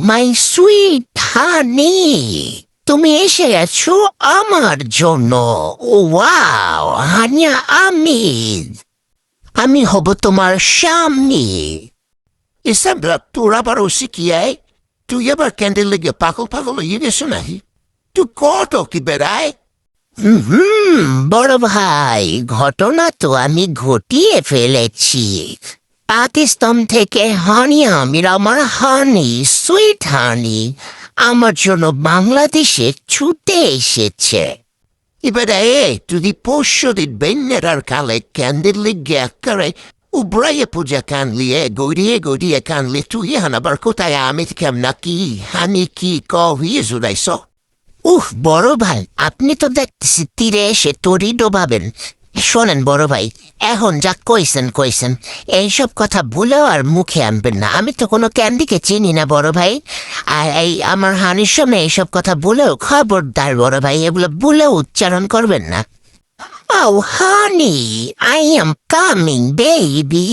My sweet হানি, তুমি এসে গেছো আমার জন্য। ওয়াও হানিয়া আমির, আমি হব তোমার স্বামী। ইসাবরা তোর আবার ওসি কি আয়? তুই আবার ক্যান্ডেল লেগে পাগল পাগল হয়ে গেছো নাকি? তুই কত কি বেড়ায়? বড় ভাই, ঘটনা তো আমি ঘটিয়ে ফেলেছি। পাকিস্তান থেকে হানি আমির, আমার হানি, সুইট হানি, আমার জন্য বাংলাদেশে ছুটে এসেছে। এবারে তুই পরশু দিন বেন্যার কালে ক্যান্ডেল লেগে করে উবরাইয়ে পূজা কানলিয়ে গড়িয়ে কানলি, তুই আবার কোথায় আমি কেমনা কি হানি কি কহিয়ে জুড়াইছ? বড় ভাই, আপনি তো দেখতেছি তীরে এসে তরি ডোবাবেন। শোনেন বড় ভাই, এখন যা কইছেন এইসব কথা ভুলেও আর মুখে আনবেন না। আমি তো কোনো ক্যান্ডিকে চিনি না বড় ভাই। আর এই আমার হানির সামনে এইসব কথা বলেও খবরদার বড় ভাই, এগুলো ভুলেও উচ্চারণ করবেন না। Oh honey, I am coming baby.